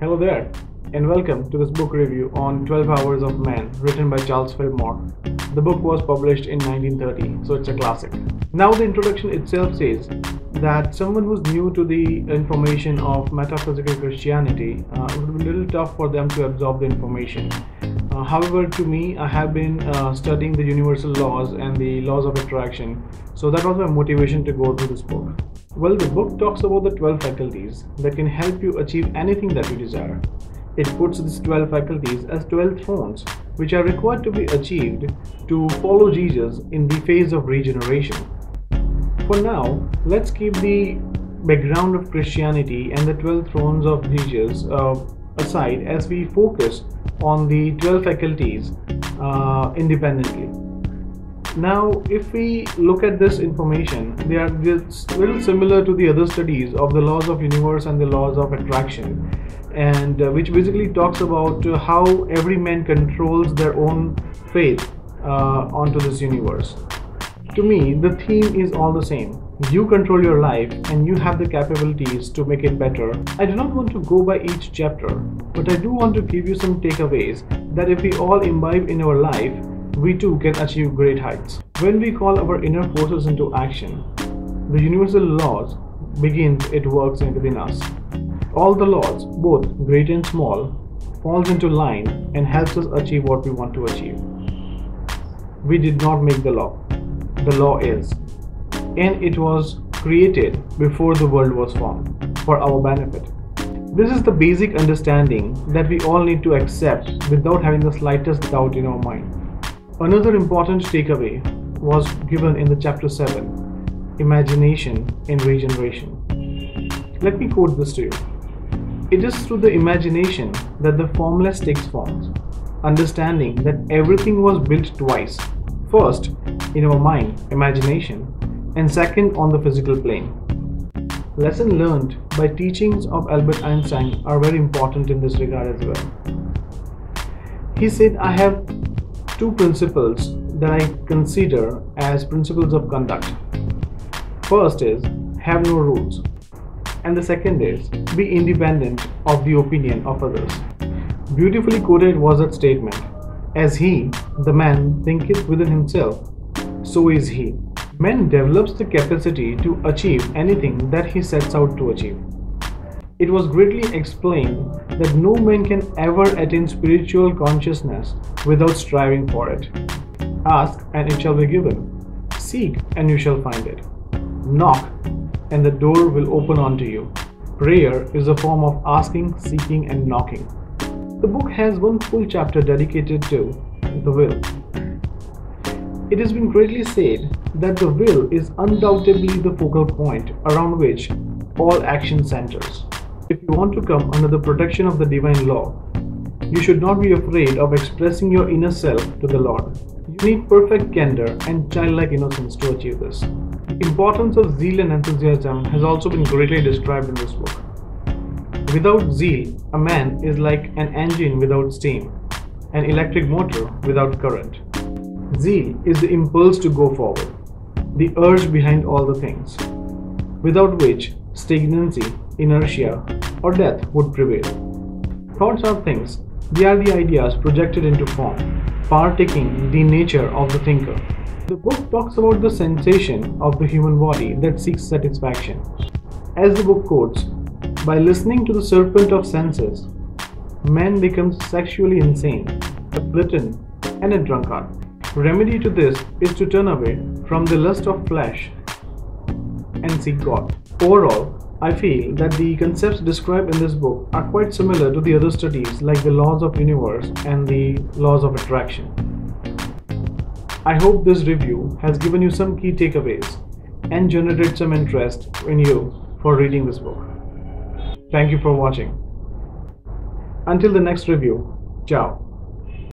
Hello there, and welcome to this book review on 12 Hours of Man, written by Charles Fillmore. The book was published in 1930, so it's a classic. Now, the introduction itself says that someone who's new to the information of metaphysical Christianity, it would be a little tough for them to absorb the information. However, to me, I have been studying the universal laws and the laws of attraction, so that was my motivation to go through this book. Well, the book talks about the 12 faculties that can help you achieve anything that you desire. It puts these 12 faculties as 12 thrones, which are required to be achieved to follow Jesus in the phase of regeneration. For now, let's keep the background of Christianity and the 12 thrones of Jesus aside as we focus on the 12 faculties independently. Now, if we look at this information, they are just little similar to the other studies of the laws of universe and the laws of attraction, and which basically talks about how every man controls their own fate onto this universe. To me, the theme is all the same. You control your life and you have the capabilities to make it better. I do not want to go by each chapter, but I do want to give you some takeaways that if we all imbibe in our life, we too can achieve great heights. When we call our inner forces into action, the universal laws begins its works within us. All the laws, both great and small, falls into line and helps us achieve what we want to achieve. We did not make the law. The law is, and it was created before the world was formed for our benefit. This is the basic understanding that we all need to accept without having the slightest doubt in our mind. Another important takeaway was given in the chapter 7, Imagination and Regeneration. Let me quote this to you. It is through the imagination that the formless takes forms, understanding that everything was built twice. First, in our mind, imagination, and second on the physical plane. Lessons learned by teachings of Albert Einstein are very important in this regard as well. He said, I have two principles that I consider as principles of conduct. First is, have no rules. And the second is, be independent of the opinion of others. Beautifully quoted was that statement. As he, the man, thinketh within himself, so is he. Man develops the capacity to achieve anything that he sets out to achieve. It was greatly explained that no man can ever attain spiritual consciousness without striving for it. Ask and it shall be given. Seek and you shall find it. Knock and the door will open unto you. Prayer is a form of asking, seeking and knocking. The book has one full chapter dedicated to the will. It has been greatly said that the will is undoubtedly the focal point around which all action centers. If you want to come under the protection of the divine law, you should not be afraid of expressing your inner self to the Lord. You need perfect candor and childlike innocence to achieve this. The importance of zeal and enthusiasm has also been greatly described in this book. Without zeal, a man is like an engine without steam, an electric motor without current. Zeal is the impulse to go forward, the urge behind all the things, without which stagnancy, inertia, or death would prevail. Thoughts are things, they are the ideas projected into form, partaking the nature of the thinker. The book talks about the sensation of the human body that seeks satisfaction. As the book quotes, by listening to the serpent of senses, man becomes sexually insane, a glutton, and a drunkard. Remedy to this is to turn away from the lust of flesh and seek God. Overall, I feel that the concepts described in this book are quite similar to the other studies like the laws of universe and the laws of attraction. I hope this review has given you some key takeaways and generated some interest in you for reading this book. Thank you for watching. Until the next review, ciao.